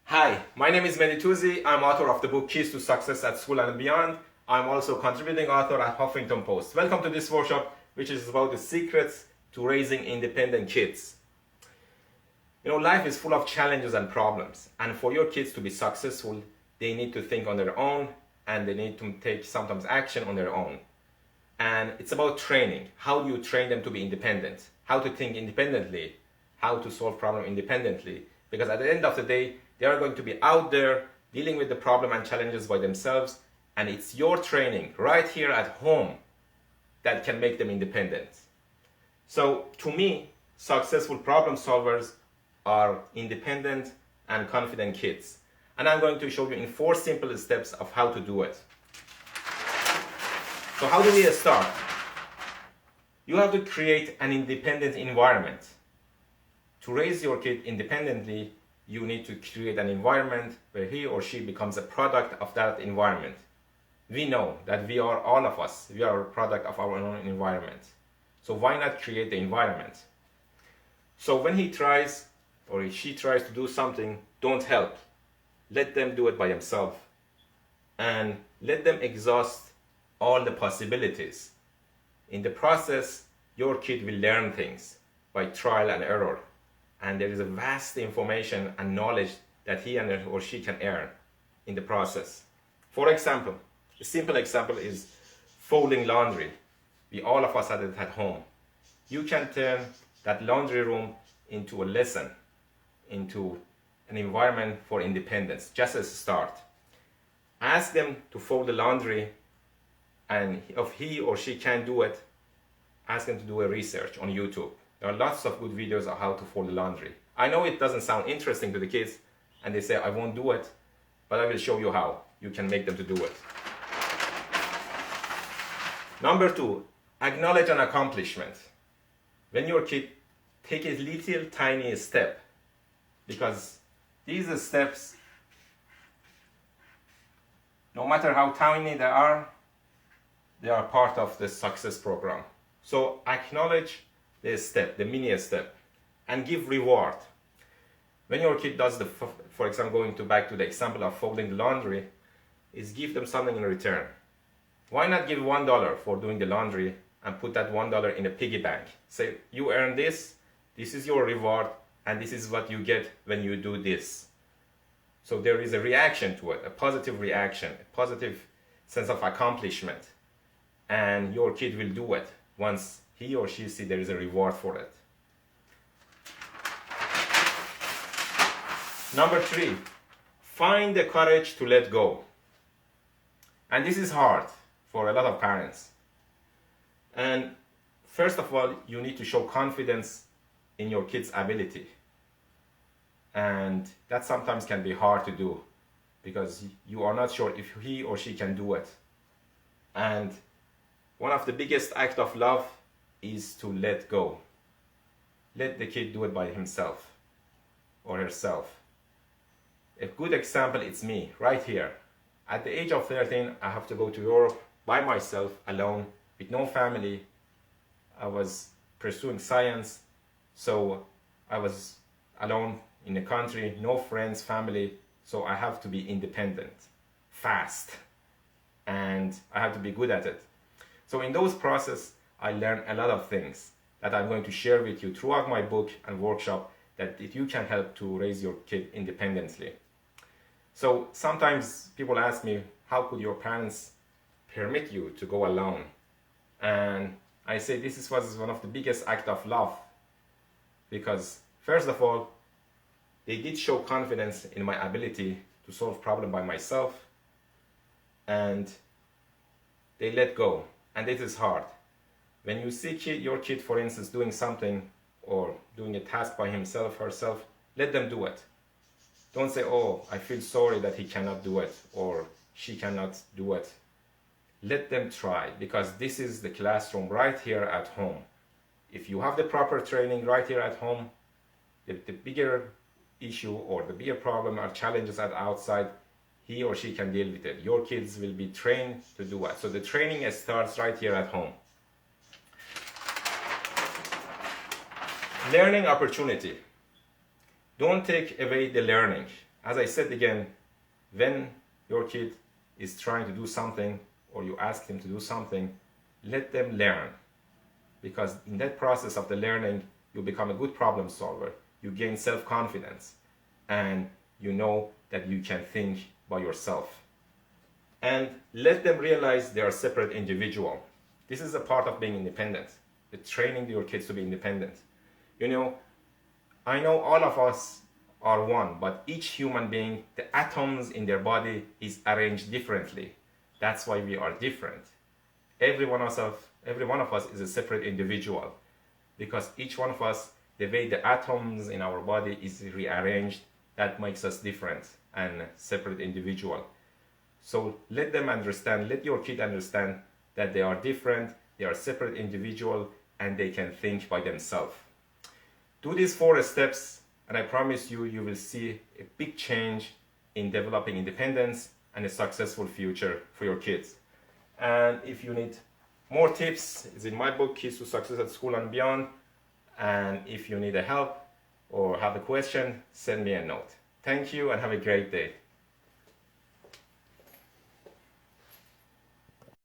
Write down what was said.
Hi, my name is Mehdi Touzi. I'm author of the book Keys to Success at School and Beyond. I'm also contributing author at Huffington Post. Welcome to this workshop, which is about the secrets to raising independent kids. Life is full of challenges and problems, and for your kids to be successful, they need to think on their own, and they need to take sometimes action on their own. And it's about training. How do you train them to be independent? How to think independently? How to solve problems independently? Because at the end of the day, they are going to be out there dealing with the problem and challenges by themselves, and it's your training right here at home that can make them independent. So to me, successful problem solvers are independent and confident kids. And I'm going to show you in 4 simple steps of how to do it. So how do we start? You have to create an independent environment. To raise your kid independently, you need to create an environment where he or she becomes a product of that environment. We know that we are, all of us, we are a product of our own environment. So why not create the environment? So when he tries or she tries to do something, don't help. Let them do it by themselves. And let them exhaust all the possibilities. In the process, your kid will learn things by trial and error. And there is a vast information and knowledge that he or she can earn in the process. For example, a simple example is folding laundry. All of us have it at home. You can turn that laundry room into a lesson, into an environment for independence, just as a start. Ask them to fold the laundry, and if he or she can do it, ask them to do a research on YouTube. There are lots of good videos on how to fold the laundry. I know it doesn't sound interesting to the kids, and they say, I won't do it, but I will show you how you can make them to do it. Number 2, acknowledge an accomplishment. When your kid take a little tiny step, because these steps, no matter how tiny they are part of the success program. So acknowledge the step, the mini step, and give reward. When your kid does for example, back to the example of folding the laundry, is give them something in return. Why not give $1 for doing the laundry and put that $1 in a piggy bank? Say, you earn this is your reward, and this is what you get when you do this. So there is a reaction to it, a positive reaction, a positive sense of accomplishment. And your kid will do it once he or she sees there is a reward for it. Number 3, find the courage to let go. And this is hard for a lot of parents. And first of all, you need to show confidence in your kid's ability. And that sometimes can be hard to do because you are not sure if he or she can do it. And one of the biggest acts of love is to let go. Let the kid do it by himself or herself. A good example is me, right here. At the age of 13, I have to go to Europe by myself, alone, with no family. I was pursuing science, so I was alone in the country, no friends, family, so I have to be independent, fast, and I have to be good at it. So in those processes, I learned a lot of things that I'm going to share with you throughout my book and workshop that you can help to raise your kid independently. So sometimes people ask me, how could your parents permit you to go alone? And I say this was one of the biggest acts of love, because first of all, they did show confidence in my ability to solve problems by myself, and they let go. And this is hard. When you see your kid, for instance, doing something or doing a task by himself, herself, let them do it. Don't say, oh, I feel sorry that he cannot do it or she cannot do it. Let them try, because this is the classroom right here at home. If you have the proper training right here at home, the bigger issue or the bigger problem or challenges at outside, he or she can deal with it. Your kids will be trained to do it. So the training starts right here at home. Learning opportunity. Don't take away the learning. as I said again, when your kid is trying to do something or you ask him to do something, let them learn. Because in that process of the learning, you become a good problem solver. You gain self-confidence and you know that you can think by yourself. And let them realize they are separate individuals. This is a part of being independent, the training your kids to be independent. You know, I know all of us are one, but each human being, the atoms in their body is arranged differently. That's why we are different. Every one of us is a separate individual, because each one of us, the way the atoms in our body is rearranged, that makes us different and separate individual. So let them understand, let your kid understand that they are different, they are separate individual, and they can think by themselves. Do these 4 steps, and I promise you, you will see a big change in developing independence and a successful future for your kids. And if you need more tips, it's in my book, Keys to Success at School and Beyond. And if you need a help or have a question, send me a note. Thank you and have a great day.